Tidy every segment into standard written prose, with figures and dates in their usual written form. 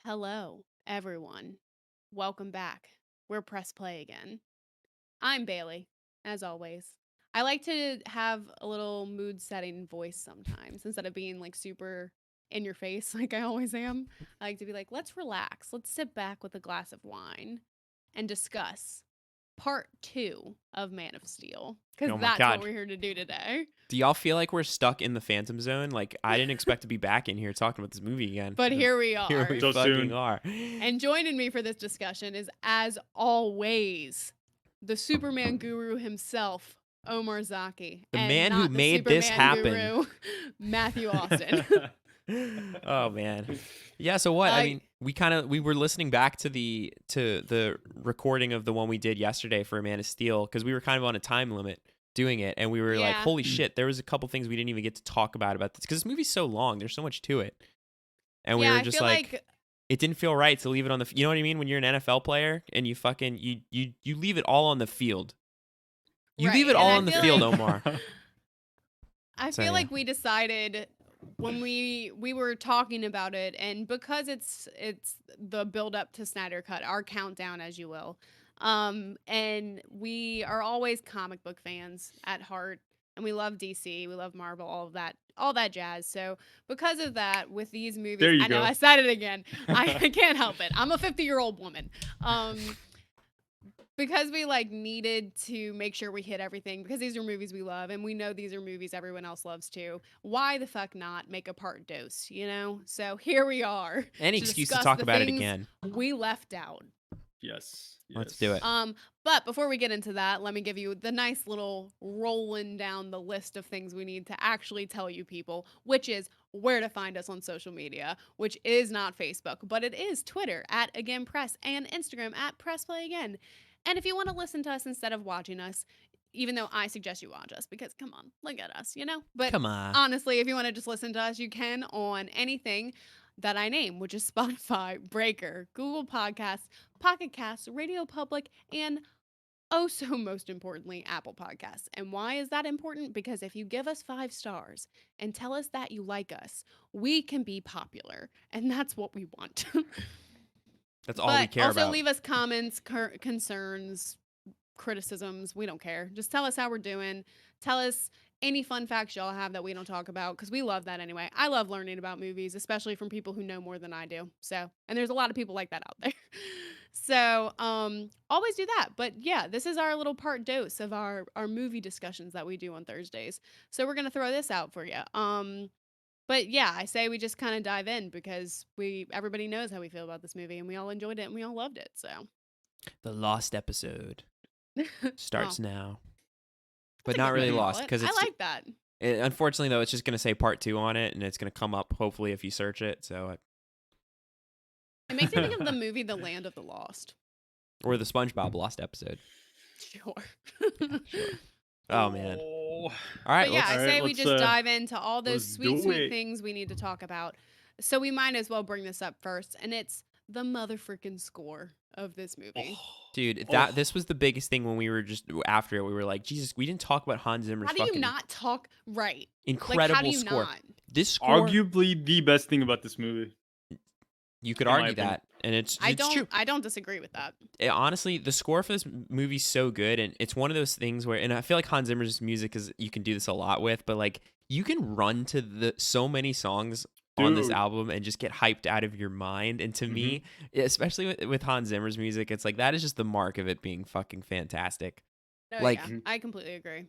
Hello, everyone. Welcome back. We're Press Play again. I'm Bailey, as always. I like to have a little mood setting voice sometimes instead of being like super in your face like I always am. I like to be like, let's relax. Let's sit back with a glass of wine and discuss part 2 of Man of Steel because Oh my that's what god. we're here to do today. Do y'all feel like we're stuck in the Phantom Zone? Like, I didn't expect to be back in here talking about this movie again. But here we Here are. we So fucking soon. are. And joining me for this discussion is, as always, the Superman guru himself, Omar Zaki, The and man who not the made this Superman happen. guru, Matthew Austin. Oh man. Yeah, so what? I Uh, mean, we were listening back to the recording of the one we did yesterday for Man of Steel because we were kind of on a time limit doing it, and we were like, Yeah. holy shit, there was a couple things we didn't even get to talk about this because this movie's so long. There's so much to it. And we yeah, were I just feel like it didn't feel right to leave it on the you know what I mean, when you're an NFL player and you fucking you leave it all on the field. You right, leave it and all I on the feel field, like- Omar. I So, feel yeah. like we decided when we were talking about it, and because it's the build up to Snyder Cut, our countdown, as you will, and we are always comic book fans at heart, and we love DC, we love Marvel, all that jazz. So because of that, with these movies, There you I know go. I said it again. I can't help it. I'm a 50-year-old woman. Because we like needed to make sure we hit everything because these are movies we love and we know these are movies everyone else loves too. Why the fuck not make a part dose, you know? So here we are. Any excuse to discuss talk the about it things again. we left out. Yes. Let's do it. But before we get into that, let me give you the nice little rolling down the list of things we need to actually tell you people, which is where to find us on social media, which is not Facebook, but it is Twitter at Again Press and Instagram at Press Play Again. And if you want to listen to us instead of watching us, even though I suggest you watch us because come on, look at us, you know? But Come on. honestly, if you want to just listen to us, you can on anything that I name, which is Spotify, Breaker, Google Podcasts, Pocket Casts, Radio Public, and oh so most importantly, Apple Podcasts. And why is that important? Because if you give us 5 stars and tell us that you like us, we can be popular. And that's what we want. That's all we care also about. leave us comments, concerns, criticisms. We don't care. Just tell us how we're doing. Tell us any fun facts y'all have that we don't talk about because we love that anyway. I love learning about movies, especially from people who know more than I do. So, and there's a lot of people like that out there. So, always do that. But yeah, this is our little part dose of our movie discussions that we do on Thursdays. So we're gonna throw this out for you. But yeah, I say we just kind of dive in because everybody knows how we feel about this movie and we all enjoyed it and we all loved it. So The lost episode starts now. But that's a not good really way to call lost it. because I it's like that. unfortunately though it's just going to say part 2 on it and it's going to come up hopefully if you search it. So It makes me think of the movie The Land of the Lost. or the SpongeBob lost episode. Sure. Sure. Oh man. Oh. All right, But yeah, I All say right, we let's, just dive into all those let's sweet, do sweet it. things we need to talk about. So we might as well bring this up first, and it's the motherfucking score of this movie. dude, Oh. this was the biggest thing when we were just after it. We were like, Jesus, we didn't talk about Hans Zimmer's How do you fucking not talk right? incredible Like, how do you score. not? This score, Arguably the best thing about this movie. you could in my argue opinion. that, and it's I true. don't disagree with that. Honestly, the score for this movie's so good, and it's one of those things where, and I feel like Hans Zimmer's music is you can do this a lot with, but like you can run to so many songs on this Dude. album and just get hyped out of your mind. And to me, especially with Hans Zimmer's music, it's like that is just the mark of it being fucking fantastic. Oh, Like- yeah, I completely agree.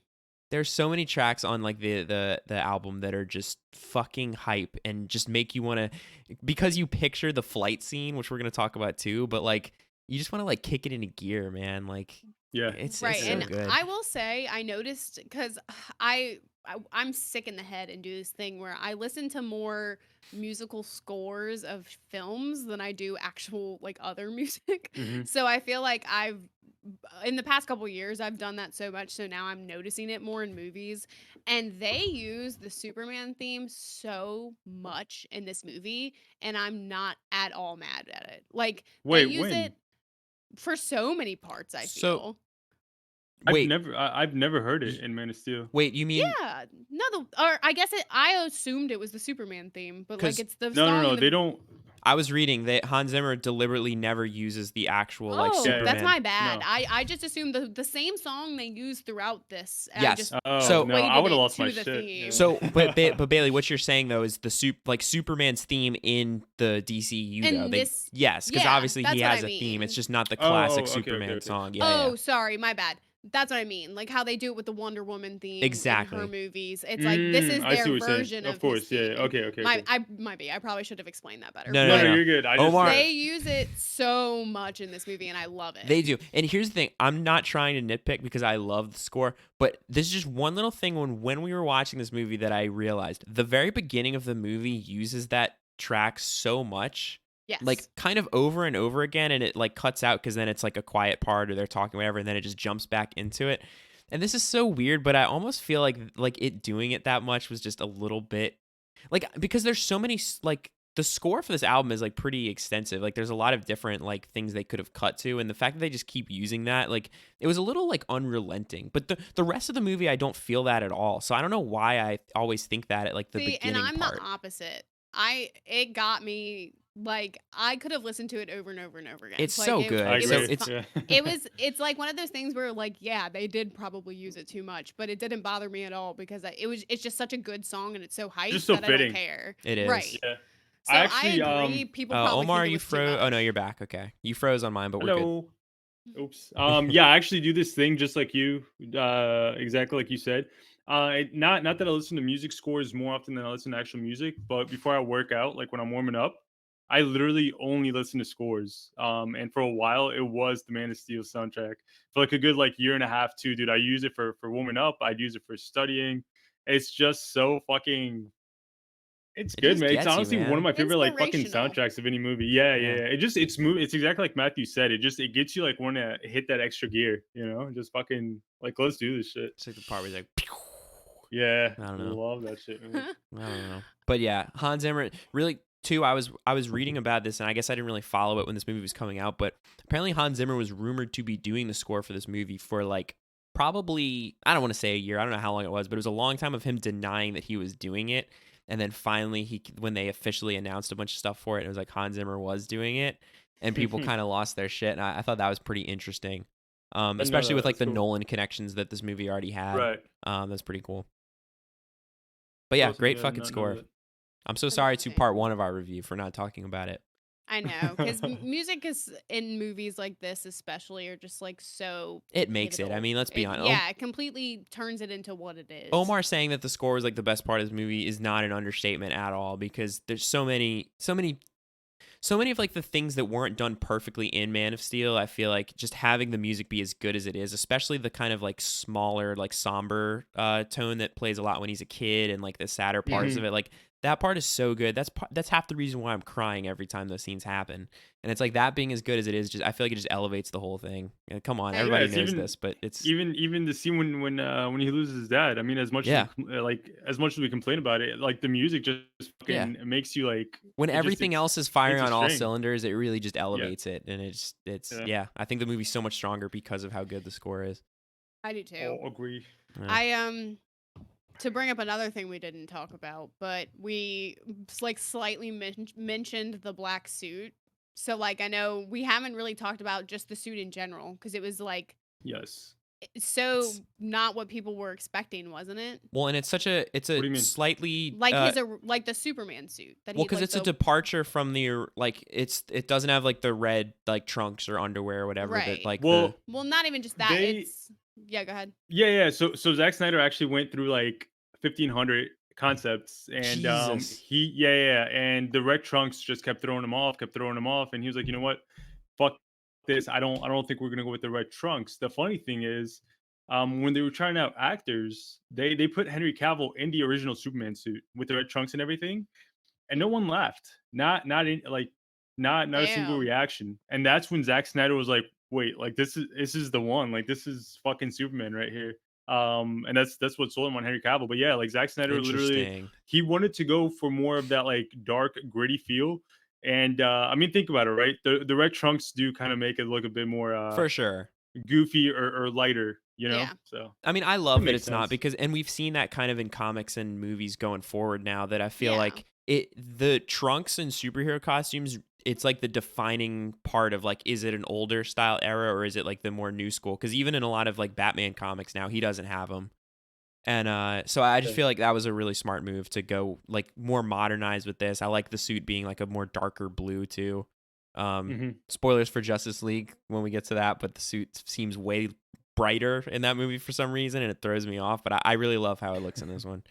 There's so many tracks on like the album that are just fucking hype and just make you want to, because you picture the flight scene, which we're gonna talk about too, but like you just want to like kick it into gear, man. Like Yeah. it's Right, so and good. I will say I noticed because I'm sick in the head and do this thing where I listen to more musical scores of films than I do actual like other music. Mhm. So I feel like I've in the past couple years I've done that so much, so now I'm noticing it more in movies, and they use the Superman theme so much in this movie, and I'm not at all mad at it. Like Wait, they use when? it for so many parts. I So- feel. Wait, I've never heard it in Man of Steel. wait, you mean Yeah, no, or I guess I assumed it was the Superman theme, but like 'Cause- it's the No, song. they don't. I was reading that Hans Zimmer deliberately never uses the actual like Oh, Yeah, that's Superman. my bad. no. I just assumed the same song they use throughout this. I Yes. just Oh So no, I equated would have it lost my to the shit. theme. So, but Bailey, what you're saying though is the Superman's theme in the DCU though. And this, Yes, because yeah, obviously he that's what I has a theme. It's mean. just not the classic Oh, okay, okay, Superman okay. song. Yeah, yeah, Oh, sorry, my bad. That's what I mean. Like how they do it with the Wonder Woman theme in her exactly. movies. It's like this is I see their what you're saying. version Of of his course, yeah. theme. Okay, okay, My okay. I might be. I probably should have explained that better. No, No, no, no, But no. you're good. I just Omar, they use it so much in this movie and I love it. they do. And here's the thing: I'm not trying to nitpick because I love the score, but this is just one little thing when we were watching this movie that I realized the very beginning of the movie uses that track so much. Like Yes. kind of over and over again, and it like cuts out because then it's like a quiet part or they're talking whatever, and then it just jumps back into it. And this is so weird, but I almost feel like it doing it that much was just a little bit like because there's so many like the score for this album is like pretty extensive. Like there's a lot of different like things they could have cut to, and the fact that they just keep using that, like it was a little like unrelenting. But the rest of the movie, I don't feel that at all. So I don't know why I always think that at like the See, and beginning I'm part. the opposite. It got me like I could have listened to it over and over and over again. It's Like so it, good. I it So agree. was it's Yeah. it's like one of those things where like yeah they did probably use it too much but it didn't bother me at all because it's just such a good song and it's so hyped Just so that I don't fitting. care. it is. Right. Yeah. So I I actually agree. People probably Omar, think it you was too froze. Oh no, much. you're back. Okay, you froze on mine, but we're good. hello. Oops. Yeah, I actually do this thing just like you, exactly like you said. Not that I listen to music scores more often than I listen to actual music, but before I work out, like when I'm warming up, I literally only listen to scores. And for a while, it was the Man of Steel soundtrack for like a good like year and a half too, dude. I use it for warming up. I'd use it for studying. It's just so fucking it's It good, just man. It's gets you, honestly one of man. my favorite like fucking Inspirational. soundtracks of any movie. Yeah, yeah, Yeah. yeah. It's smooth. It's exactly like Matthew said. It gets you like want to hit that extra gear, just fucking like let's do this shit. It's like the part where he's like, Yeah, I don't know. love that shit, man. I don't know. But yeah, Hans Zimmer really too. I was reading about this, and I guess I didn't really follow it when this movie was coming out. But apparently, Hans Zimmer was rumored to be doing the score for this movie for like probably I don't want to say a year. I don't know how long it was, but it was a long time of him denying that he was doing it. And then finally, when they officially announced a bunch of stuff for it, it was like Hans Zimmer was doing it, and people kind of lost their shit. And I thought that was pretty interesting, I know especially with that. like That's the cool. Nolan connections that this movie already had. Right. That's pretty cool. But That's yeah, awesome. great Yeah, fucking not know score. that. I'm so That's sorry to insane. part one of our review for not talking about it. I know because music is in movies like this especially are just like so It makes it. I pivotal. mean, let's be honest. Yeah, it completely turns it into what it is. Omar saying that the score was like the best part of this movie is not an understatement at all because there's so many of like the things that weren't done perfectly in Man of Steel. I feel like just having the music be as good as it is, especially the kind of like smaller, like somber tone that plays a lot when he's a kid and like the sadder parts of Mhm. it, like that part is so good. That's half the reason why I'm crying every time those scenes happen. And it's like that being as good as it is, just I feel like it just elevates the whole thing. Come on, I Yeah, everybody it's knows even this, but it's even the scene when he loses his dad. I mean, as much yeah, as much as we complain about it, like the music just yeah. fucking makes you like When it just everything else is it's firing hits a on all string. cylinders, it really just Yeah, elevates it, and it's yeah. yeah. I think the movie's so much stronger because of how good the score is. I do too. All agree. Yeah. I to bring up another thing we didn't talk about, but we like slightly mentioned the black suit. So like I know we haven't really talked about just the suit in general because it was like Yes. so not what people were expecting, wasn't it? Well, and it's What do a you mean? slightly Like like the Superman suit that well, he because like it's a the departure from the like it doesn't have like the red like trunks or underwear or whatever that right. like the Well, Well, not even just that. they It's yeah. Go ahead. yeah. So Zack Snyder actually went through like 1,500 concepts, and Jesus. he yeah, and the red trunks just kept throwing them off, and he was like, you know what, fuck this. I don't think we're gonna go with the red trunks. The funny thing is, when they were trying out actors, they put Henry Cavill in the original Superman suit with the red trunks and everything, and no one laughed. Not a single Damn. reaction. And that's when Zack Snyder was like, "Wait, like this is the one. Like this is fucking Superman right here." And that's what sold him on Henry Cavill. But yeah, like Zack Snyder literally Interesting. he wanted to go for more of that like dark, gritty feel. And I mean, think about it, right? The red trunks do kind of make it look a bit more For sure. goofy or lighter, Yeah. So I mean, I it love that makes it's not sense. because and we've seen that kind of in comics and movies going forward now that I feel Yeah. like the trunks and superhero costumes, it's like the defining part of like, is it an older style era or is it like the more new school? Because even in a lot of like Batman comics now, he doesn't have them. And so I just Yeah. feel like that was a really smart move to go like more modernized with this. I like the suit being like a more darker blue too. Hmm. Spoilers for Justice League when we get to that, but the suit seems way brighter in that movie for some reason, and it throws me off. But I really love how it looks in this one.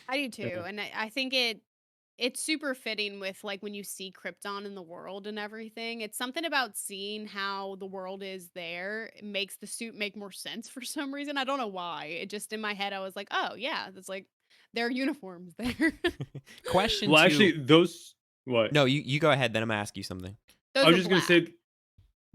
I do too, Yeah. and I think it's super fitting with like when you see Krypton in the world and everything. It's something about seeing how the world is there. It makes the suit make more sense for some reason. I don't know why. It just in my head I was like, oh yeah, that's like their uniforms there. Question Well, two. actually, those what? No, you go ahead. Then I'm gonna ask you something. I Those was are just gonna black. say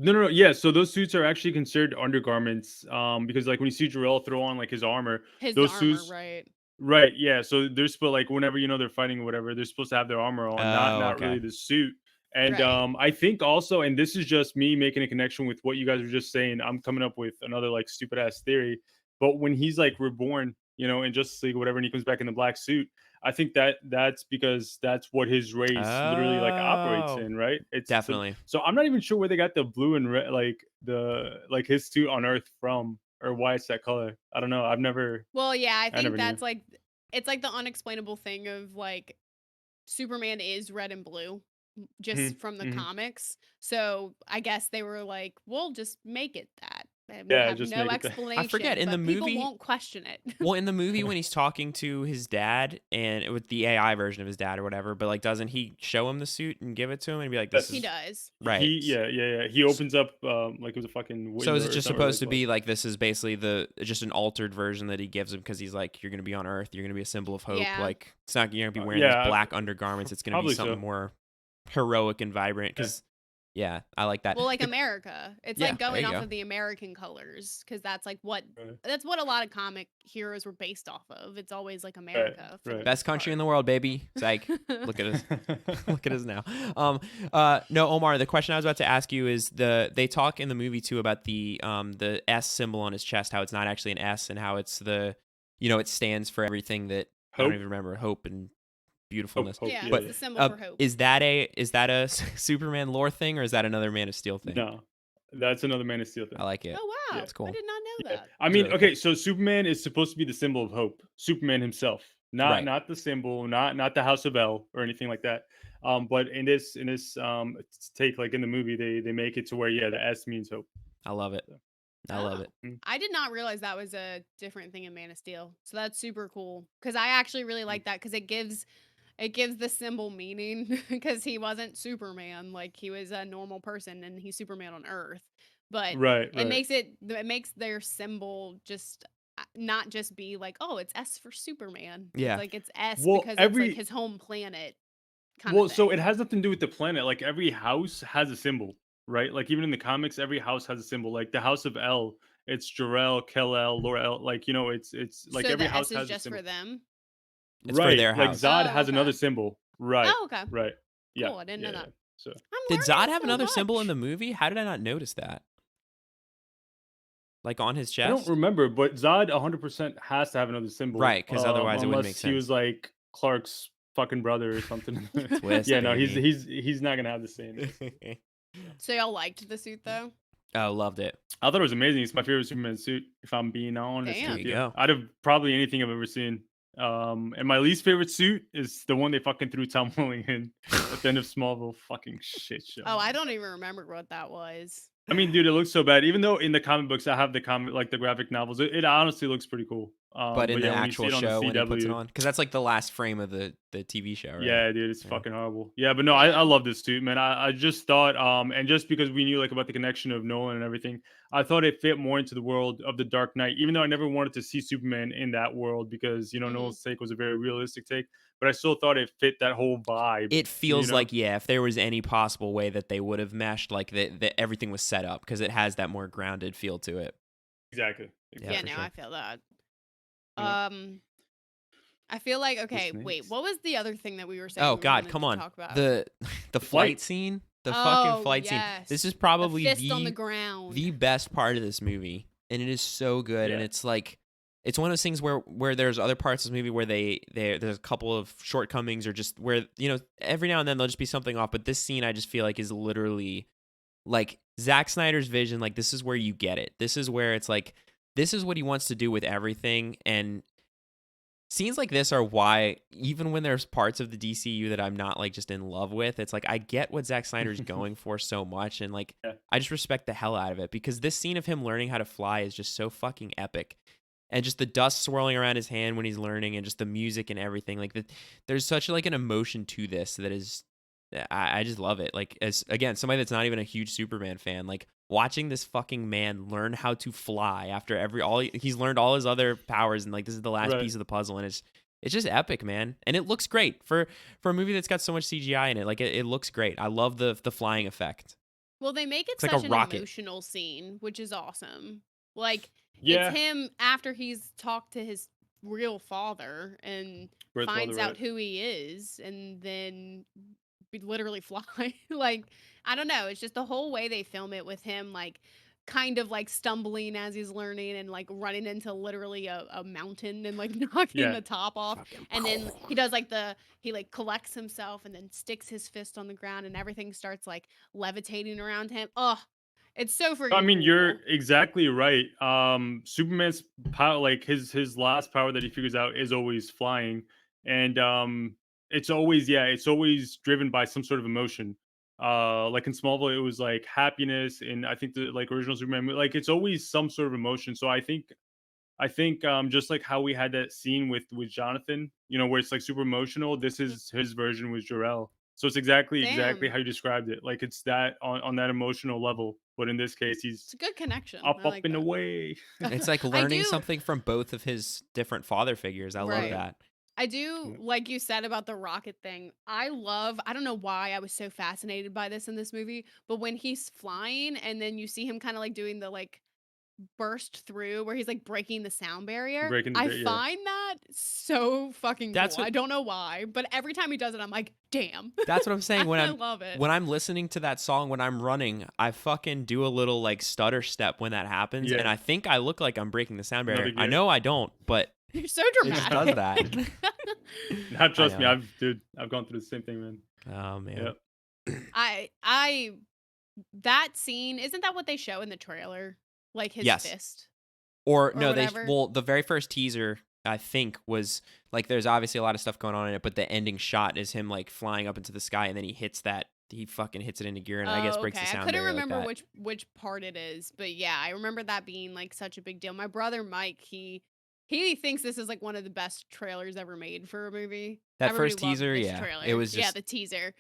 no, no, no. Yeah, so those suits are actually considered undergarments. Because like when you see Jarrell throw on like his armor, His those armor, suits. right? Right, yeah. So they're supposed like whenever they're fighting or whatever, they're supposed to have their armor on, not Oh, not okay. really the suit. And Right. I think also, and this is just me making a connection with what you guys were just saying. I'm coming up with another like stupid ass theory. But when he's like reborn, in Justice League or whatever, and he comes back in the black suit, I think that's because that's what his race literally like operates Oh, in, right? It's definitely. so I'm not even sure where they got the blue and red, like the like his suit on Earth from, or why it's that color. I don't know. Well, yeah, I I think never knew. that's like it's like the unexplainable thing of like Superman is red and blue Hmm. just from the Hmm. comics. So I guess they were like, we'll just make it that. And we'll Yeah, have just no make it that. I forget explanation, in the but people movie. won't question it. Well, in the movie when he's talking to his dad and with the AI version of his dad or whatever, but like, doesn't he show him the suit and give it to him and be like, "This He Yes. is does. right"? Yeah. He opens up like it was a fucking So is window it or just something. Or supposed like to what? be like this is basically just an altered version that he gives him because he's like, you're gonna be on Earth, you're gonna be a symbol of hope. Yeah. Like it's not you're gonna be wearing these Yeah, black undergarments. It's gonna be probably something so. more heroic and vibrant. Yeah. Because yeah, I like that. Well, like America. It's Yeah, like there going you off go. of the American colors because Right, that's what a lot of comic heroes were based off of. It's always like right, America for the right. Best most country in part. the world, baby. Zack, look at us. Look at us now. No, Omar. The question I was about to ask you is they talk in the movie too about the S symbol on his chest, how it's not actually an S, and how it's it stands for everything that I don't Hope, even remember, hope and hope, beautifulness. hope. Yeah, Yeah, it's But the yeah. symbol for hope. is that a Superman lore thing or is that another Man of Steel thing? No, that's another Man of Steel I thing. like it. Oh Yeah, wow. It's I cool. did not know yeah. that. I It's mean, really cool. okay, so Superman is supposed to be the symbol of hope. Superman himself, not Right. not the symbol, not the House of L or anything like that. But in this take, like in the movie, they make it to where the S means hope. I love it. So, I love it. Oh. I did not realize that was a different thing in Man of Steel. So that's super cool. Cause I actually really mm. like that because it gives the symbol meaning because he wasn't Superman. Like he was a normal person and he's Superman on Earth. But Right, it right. makes their symbol just not just be like, oh, it's S for Superman. It's Yeah. like it's S Well, because it's like every his home planet kind of Well, so it thing. has nothing to do with the planet. Like every house has a symbol, right? Like even in the comics, every house has a symbol. Like the House of El, it's Jarrell, Kel-El, Laura-El. Like it's like So every the S house is has a just for symbol. them. It's for Right. their Like house. Zod Oh, has another okay. symbol. Right. Oh, okay. Right. Yeah. Cool. I didn't know Yeah. that. So I'm Did Zod learning have so another symbol in the much. movie? How did I not notice that? Like on his I don't chest? remember, but Zod 100% has to have another symbol, Right, because otherwise it wouldn't make unless he sense. was like Clark's fucking brother or something. Twist, Yeah, no, he's baby. he's he's not gonna have the same. So y'all liked the suit though? Oh, loved it. I thought it was amazing. It's my favorite Superman suit, if I'm being honest There with Damn. you you. go. Out of probably anything I've ever seen. And my least favorite suit is the one they fucking threw Tom Welling in at the end of Smallville. Fucking shit show, Oh, I man. don't even remember what that was. I mean, dude, it looks so bad. Even though in the comic books I have the comic, like the graphic novels, it honestly looks pretty cool. But in But the yeah, when you see actual it on the show when he puts it CW, on, because that's like the last frame of the TV show, right? yeah, dude, it's Yeah. fucking horrible. Yeah, but no, I Yeah. love this suit, man. I just thought, and just because we knew like about the connection of Nolan and everything, I thought it fit more into the world of the Dark Knight. Even though I never wanted to see Superman in that world because Hmm. Nolan's take was a very realistic take, but I still thought it fit that whole vibe. It You feels know? like, yeah, if there was any possible way that they would have meshed, like that everything was set up because it has that more grounded feel to it. Exactly. Yeah, Yeah, for no, sure. I feel that. Yeah. I feel like The okay, wait, snakes. what was the other thing that we were saying Oh we God, wanted come to on. talk about? The the The flight flight. scene, the fucking Oh, flight scene. This is yes. The probably fist on the the ground. best part of this movie, and it is so good. And Yeah. it's like it's one of those things where there's other parts of this movie where there's a couple of shortcomings, or just where, every now and then there'll just be something off. But this scene I just feel like is literally like Zack Snyder's vision. Like, this is where you get it. This is where it's like, this is what he wants to do with everything. And scenes like this are why, even when there's parts of the DCU that I'm not like just in love with, it's like I get what Zack Snyder's going for so much, and like Yeah. I just respect the hell out of it, because this scene of him learning how to fly is just so fucking epic. And just the dust swirling around his hand when he's learning, and just the music and everything. Like, there's such like an emotion to this that is, I just love it. Like, as again, somebody that's not even a huge Superman fan, like watching this fucking man learn how to fly after he's learned all his other powers, and like this is the last Right. piece of the puzzle, and it's just epic, man. And it looks great for a movie that's got so much CGI in it. Like, it looks great. I love the flying effect. Well, they make it It's like such a an rocket. emotional scene, which is awesome. Like, Yeah. it's him after he's talked to his real father and Birth finds father, out right. who he is, and then literally fly. Like, I don't know. It's just the whole way they film it with him, like, kind of like stumbling as he's learning and like running into literally a mountain and like knocking Yeah. the top off. Fucking And then he does like he like collects himself and then sticks his fist on the ground and everything starts like levitating around him. Oh, it's so freaking I mean, cool. you're exactly right. Superman's power, like his last power that he figures out, is always flying, and it's always driven by some sort of emotion. Like in Smallville, it was like happiness, and I think the like original Superman, like it's always some sort of emotion. So I think just like how we had that scene with Jonathan, where it's like super emotional. This Mhm. is his version with Jor-El. So it's exactly Damn. how you described it. Like it's that on that emotional level, but in this case, It's he's a good connection. up, I up like and that. away. It's like I learning do. something from both of his different father figures. I love Right. that. I do, Yeah. like you said about the rocket thing. I don't know why I was so fascinated by this in this movie, but when he's flying and then you see him kind of like doing the like burst through where he's like breaking the sound barrier, Breaking the I bit, yeah. find that so fucking cool. That's what I don't know why, but every time he does it, I'm like, damn. That's what I'm saying. When I I'm love it. when I'm listening to that song, when I'm running, I fucking do a little like stutter step when that happens, and Yeah. I think I look like I'm breaking the sound barrier. Another I gear. know I don't, but You're so it just does dramatic. that. Not trust me, know. I've gone through the same thing, man. Oh man. Yeah. I that scene, isn't that what they show in the trailer? Like his Yes. fist Or or no, whatever? the very first teaser I think was like, there's obviously a lot of stuff going on in it, but the ending shot is him like flying up into the sky, and then he fucking hits it into gear, and I guess Oh, breaks okay. the I sound couldn't barrier like remember that. which part it is, but yeah, I remember that being like such a big deal. My brother Mike, he thinks this is like one of the best trailers ever made for a movie. That Everybody first loved teaser, this yeah, it trailer. was Yeah, just the teaser.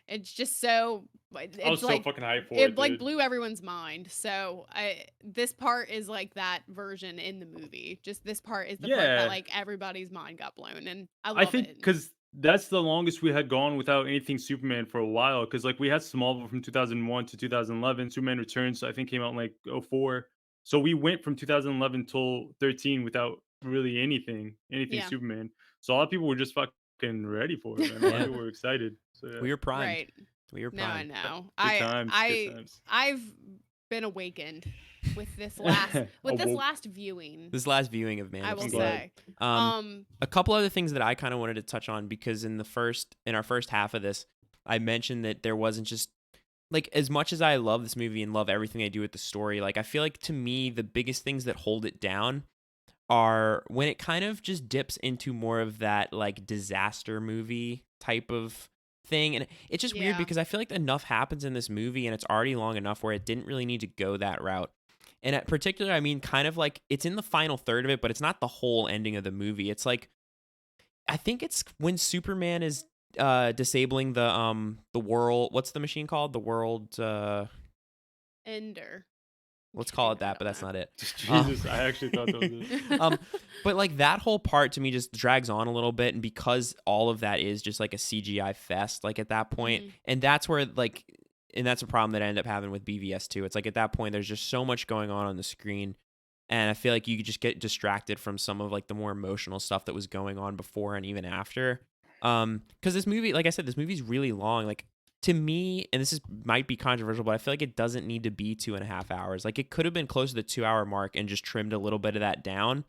It's just so I was it's so like fucking hyped for it it, like dude. blew everyone's mind. So this part is like that version in the movie. Just this part is the part that Yeah. like everybody's mind got blown, and I I love think it. because that's the longest we had gone without anything Superman for a while. Because like we had Smallville from 2001 to 2011. Superman Returns, I think, came out in like '04. So we went from 2011 till 13 without really anything Yeah. Superman. So a lot of people were just fucking ready for it, man. A lot of yeah. people were excited. So yeah, We were primed. Right. We were No, I primed. know. good times, good times. I've been awakened with this Awoke. last viewing, This last viewing of Man I of will I'm Steel. glad. say. Um, Um a couple other things that I kind of wanted to touch on, because in our first half of this, I mentioned that there wasn't just like, as much as I love this movie and love everything they do with the story, like I feel like to me the biggest things that hold it down are when it kind of just dips into more of that like disaster movie type of thing. And it's just weird yeah. because I feel like enough happens in this movie, and it's already long enough where it didn't really need to go that route. And at particular, I mean, kind of like it's in the final third of it, but it's not the whole ending of the movie. It's like, I think it's when Superman is disabling the world. What's the machine called? The world. Ender. Let's Okay, call I it that, don't but that's know. not it. Jesus, I actually thought that was it. But like that whole part to me just drags on a little bit, and because all of that is just like a CGI fest, like at that point, Mhm. and that's where like, and that's a problem that I end up having with BVS too. It's like at that point, there's just so much going on the screen, and I feel like you could just get distracted from some of like the more emotional stuff that was going on before and even after. Because this movie, like I said, this movie's really long. Like, to me, and this is might be controversial, but I feel like it doesn't need to be 2.5 hours. Like, it could have been close to the 2 hour mark and just trimmed a little bit of that down.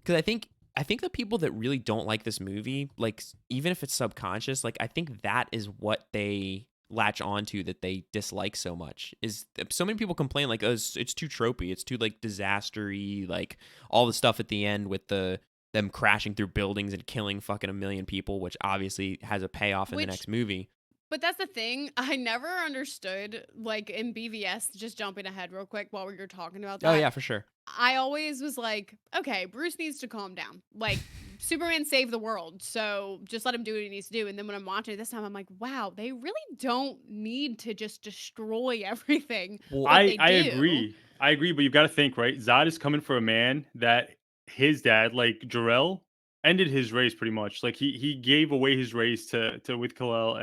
because I think the people that really don't like this movie, like even if it's subconscious, like I think that is what they latch onto that they dislike so much. Is so many people complain like, oh, it's too tropey, it's too like disastery, like all the stuff at the end with them crashing through buildings and killing fucking a million people, which obviously has a payoff in the Which next movie. But that's the thing. I never understood, like in BVS, just jumping ahead real quick while we were talking about Oh that. yeah, for sure. I always was like, okay, Bruce needs to calm down. Like, Superman saved the world, so just let him do what he needs to do. And then when I'm watching it this time, I'm like, wow, they really don't need to just destroy everything, Well, but they I do. agree. I agree, but you've got to think, right? Zod is coming for a man that his dad, like Jor-El, ended his race pretty much. Like he gave away his race to with Kal-El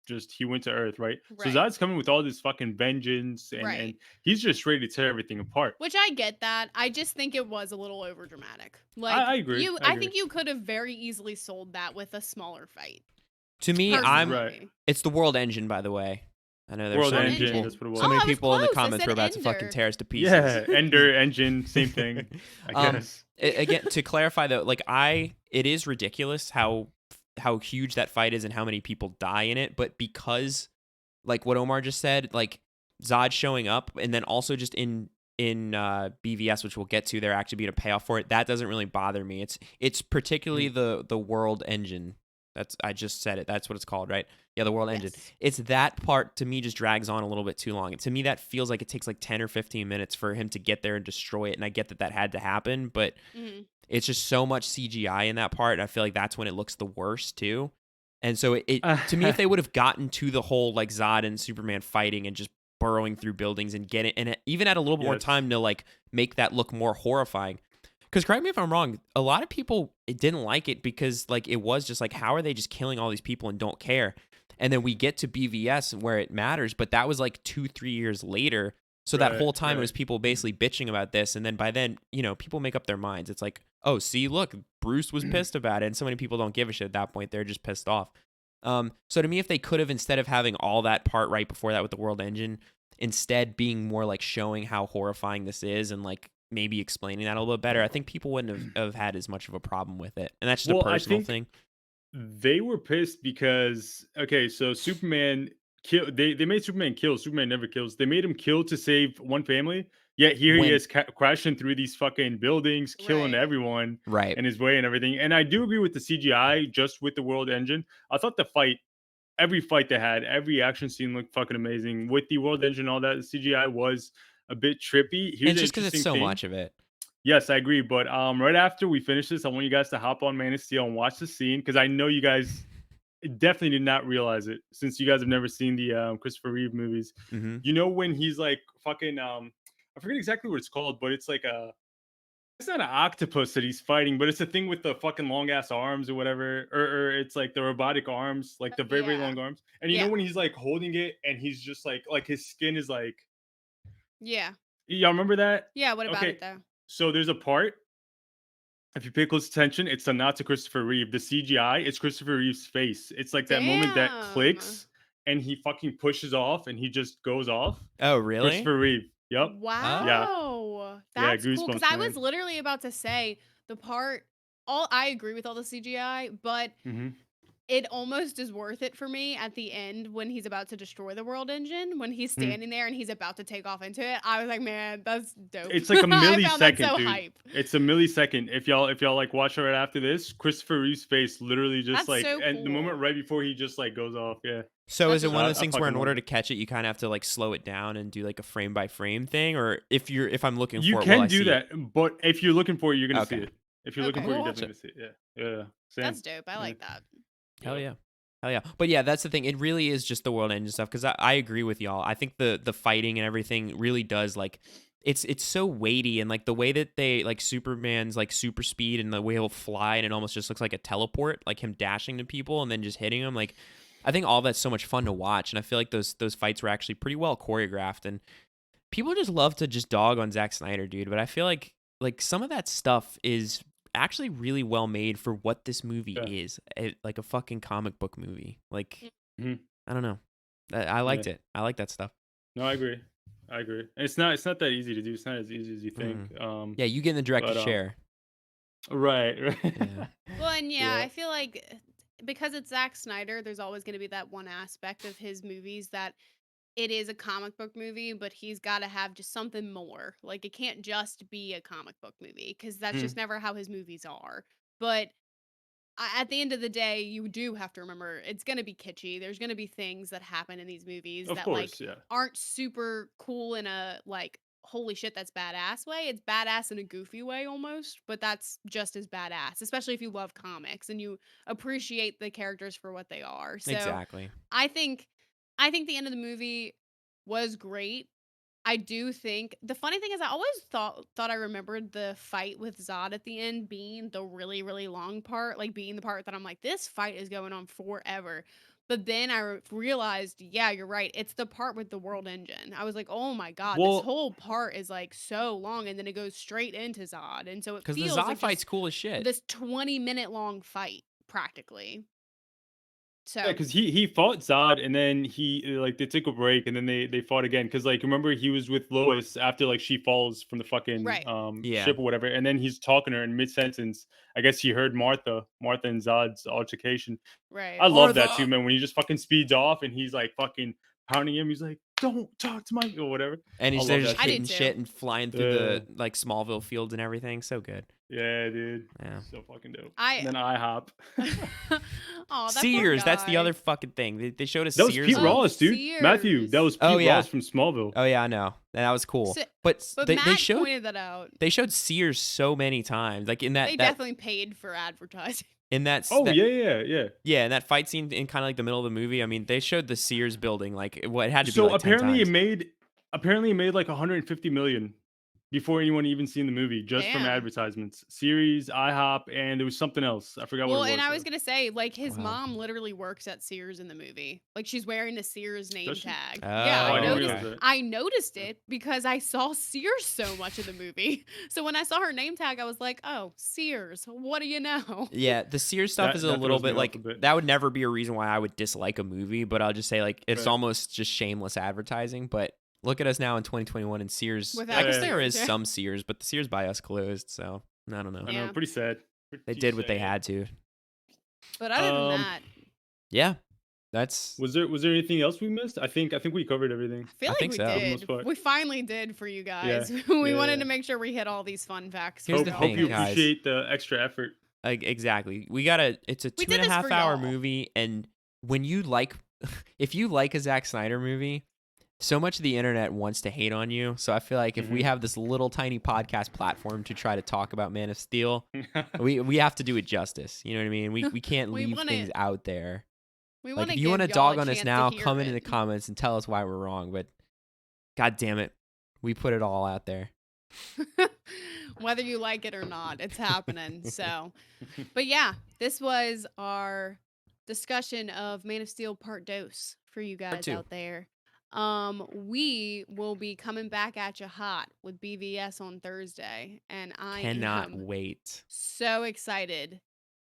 just he went to Earth, right? So Right, Zod's coming with all this fucking vengeance and right. he's just ready to tear everything apart. Which I get that. I just think it was a little over dramatic. I Like, agree. I I agree. think you could have very easily sold that with a smaller fight. to me, Right. Personally. it's the World Engine, by the way. I know there's World so World many Engine, people, Engine. that's what it so was. many Oh, I was people in the close. I comments said were about to fucking Ender. tear us to pieces. Yeah, Ender Engine, same thing, I um, guess. again, to clarify though, like it is ridiculous how huge that fight is and how many people die in it, but because like what Omar just said, like Zod showing up and then also just in BVS, which we'll get to, there actually being a payoff for it. That doesn't really bother me. It's particularly Mhm. the World Engine. That's I just said it. That's what it's called, right? Yeah, the World Engine. Yes. It's that part to me just drags on a little bit too long. To me, that feels like it takes like 10 or 15 minutes for him to get there and destroy it. And I get that had to happen, but Mhm. it's just so much CGI in that part. And I feel like that's when it looks the worst too. And so it to me, if they would have gotten to the whole like Zod and Superman fighting and just burrowing through buildings and get it, and even had a little bit more Yes. time to like make that look more horrifying. Because correct me if I'm wrong, a lot of people didn't like it because like it was just like, how are they just killing all these people and don't care? And then we get to BVS where it matters, but that was like 2-3 years later. So that Right, whole time it right. was people basically bitching about this, and then by then, people make up their minds. It's like, oh, see, look, Bruce was pissed about it, and so many people don't give a shit at that point. They're just pissed off. So to me, if they could have, instead of having all that part right before that with the World Engine, instead being more like showing how horrifying this is and like maybe explaining that a little bit better, I think people wouldn't have had as much of a problem with it. And that's just a Well, I personal think thing. they were pissed because okay, so Superman kill they made Superman kill. Superman never kills. They made him kill to save one family. Yet here he When is crashing through these fucking buildings, killing Right. everyone right, in his way and everything. And I do agree with the CGI just with the World Engine. I thought the fight, every fight they had, every action scene looked fucking amazing with the World Engine. All that the CGI was a bit trippy. and Here's it's an just because it's interesting so thing. much of it. Yes, I agree. But right after we finish this, I want you guys to hop on Man of Steel and watch the scene because I know you guys definitely did not realize it since you guys have never seen the Christopher Reeve movies. Hmm. You know when he's like fucking I forget exactly what it's called, but it's like a it's not an octopus that he's fighting, but it's a thing with the fucking long ass arms or whatever, or it's like the robotic arms, like the very very Yeah. long arms. And you know Yeah. when he's like holding it and he's just like his skin is like Yeah. y'all remember that? Yeah. What about Okay, it though? so there's a part if you pay close attention, it's a not to Christopher Reeve. The CGI, it's Christopher Reeve's face. It's like that moment that Damn. clicks and he fucking pushes off and he just goes off. Oh, really? Christopher Reeve. Yep. Oh, Yeah. Wow. Yeah. That's cool. Cause Goosebumps, I was man. literally about to say the part all I agree with all the CGI, but Hmm. it almost is worth it for me at the end when he's about to destroy the world engine, when he's Hmm. standing there and he's about to take off into it. I was like, man, that's dope. It's like a I found that millisecond, so dude. hype. It's a millisecond. If y'all like watch it right after this, Christopher Reeve's face literally just That's like so and the moment cool. right before he just like goes off. Yeah. so is That's it So one of really those I things where fucking in love order it. to catch it, you kind of have to like slow it down and do like a frame by frame thing, or if I'm looking You for it, will can I do see it? that, but if you're looking for it, you're gonna see Okay, it. If you're looking Okay, for it, we'll you're watch definitely it. gonna see it. Yeah. Yeah. Same. that's dope. I Yeah. like that. Hell yeah. Hell yeah. But yeah, that's the thing. It really is just the world engine stuff because I agree with y'all. I think the fighting and everything really does like it's so weighty and like the way that they like Superman's like super speed and the way he'll fly and it almost just looks like a teleport, like him dashing to people and then just hitting them. Like I think all that's so much fun to watch. And I feel like those fights were actually pretty well choreographed and people just love to just dog on Zack Snyder, dude. But I feel like some of that stuff is actually really well made for what this movie Yeah. is, like a fucking comic book movie. Like Mhm. I don't know, I Yeah. liked it. I like that stuff. No, I agree. I agree. And it's not that easy to do. It's not as easy as you think. Mm. Yeah, you get in the director's But chair. Right, right. Yeah. Well, and yeah, Yeah. I feel like because it's Zack Snyder, there's always going to be that one aspect of his movies that it is a comic book movie, but he's got to have just something more. Like it can't just be a comic book movie because that's just Mm, never how his movies are. But at the end of the day, you do have to remember it's going to be kitschy. There's going to be things that happen in these movies of that like course, yeah. aren't super cool in a like holy shit that's badass way. It's badass in a goofy way almost, but that's just as badass, especially if you love comics and you appreciate the characters for what they are. So, Exactly. I think the end of the movie was great. I do think the funny thing is I always thought I remembered the fight with Zod at the end being the really really long part, like being the part that I'm like this fight is going on forever. But then realized, yeah, you're right. It's the part with the world engine. I was like, "Oh my god, this Well, whole part is like so long and then it goes straight into Zod." And so it Because the feels Zod like fight's just cool as shit. this 20-minute long fight practically. yeah, So, because he fought Zod, and then like they took a break, and then they fought again. Because like remember he was with Lois after like she falls from the fucking right. Yeah. ship or whatever, and then he's talking to her in mid sentence. I guess he heard Martha and Zod's altercation. Right. I love that too, Martha! man. When he just fucking speeds off and he's like fucking pounding him. He's like, "Don't talk to my," or whatever. And I they're love just that I do too. hitting too. shit and flying through Uh, the like Smallville fields and everything. So good. yeah, dude, Yeah. so fucking dope. And I then IHOP. Oh, that poor Sears, that's the guy. other fucking thing. They showed us That was Sears Pete and Oh, Ross, dude. Matthew, that Sears. was oh Pete yeah. Ross from Smallville. Oh yeah, I know. And that was cool. So, But but they Matt showed pointed that out. Sears so many times. Like in They that definitely paid for advertising. in that s- Oh that yeah, yeah, yeah. yeah, in that fight scene in kind of like the middle of the movie. I mean, they showed the Sears building like what it had to be So like 10 times. apparently it made like 150 million before anyone even seen the movie, just from Damn. advertisements. Series, IHOP, and there was something else. I forgot what it Well, and was I was though. gonna say, like, his Wow. mom literally works at Sears in the movie. Like, she's wearing a Sears Does name she? tag. Yeah, Oh, I I didn't Oh, noticed. realize okay. that. I noticed it because I saw Sears so much in the movie. So when I saw her name tag, I was like, "Oh, Sears. What do you know?" Yeah, the Sears stuff is That a that little throws me bit off like a bit. that would never be a reason why I would dislike a movie, but I'll just say like it's Right. almost just shameless advertising. But look at us now in 2021 and Sears. I Without guess Yeah, there Sears, is yeah. some Sears, but the Sears by us closed, so I don't know. I know, Yeah. pretty sad. They Pretty did what they sad. had to. But other than Um, that, Yeah, that's. was there anything else we missed? I think we covered everything I feel I like think we so. for the most did. part. We finally did for you Yeah, guys. We yeah, wanted yeah. to make sure we hit all these fun facts Here's for the Hope thing, you y'all. guys. appreciate the extra effort. Exactly. We gotta. It's a We two did and a this half for hour y'all. movie, and when you like, if you like a Zack Snyder movie, so much of the internet wants to hate on you. So I feel like if we Mhm. have this little tiny podcast platform to try to talk about Man of Steel, we have to do it justice. You know what I mean? We can't we leave want things to out there. we Like want if to you want give to y'all a dog on us chance to now, hear come in the it. comments and tell us why we're wrong. But god damn it, we put it all out there. Whether you like it or not, it's happening. So, but yeah, this was our discussion of Man of Steel Part Dose for you Part guys two. out there. We will be coming back at you hot with BVS on Thursday, and I Cannot am wait. so excited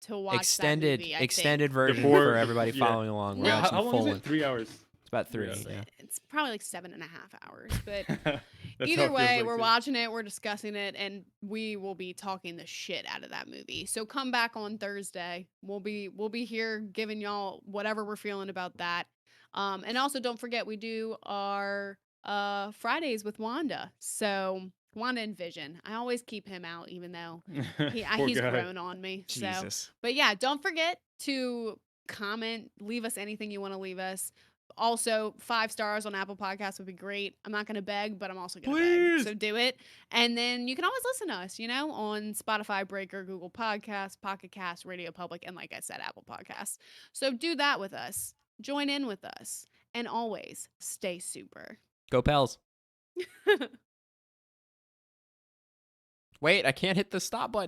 to watch that Extended movie. I extended think. version Before, for everybody yeah. following along. We're No. How, watching how long is full it? length. 3 hours. It's about 3. hours. Yeah. It's probably like 7.5 hours, but That's how either it feels way, like we're too. watching it, we're discussing it, and we will be talking the shit out of that movie. So come back on Thursday. We'll be here giving y'all whatever we're feeling about that. And also don't forget we do our Fridays with Wanda. So Wanda and Vision. I always keep him out, even though Poor he's guy. grown on me. So, Jesus. but yeah, don't forget to comment, leave us anything you want to leave us. Also, 5 stars on Apple Podcasts would be great. I'm not going to beg, but I'm also going to beg. Please. So do it. And then you can always listen to us, on Spotify, Breaker, Google Podcasts, Pocket Cast, Radio Public, and like I said, Apple Podcasts. So do that with us. Join in with us. And always stay super. Go Pels. Wait, I can't hit the stop button.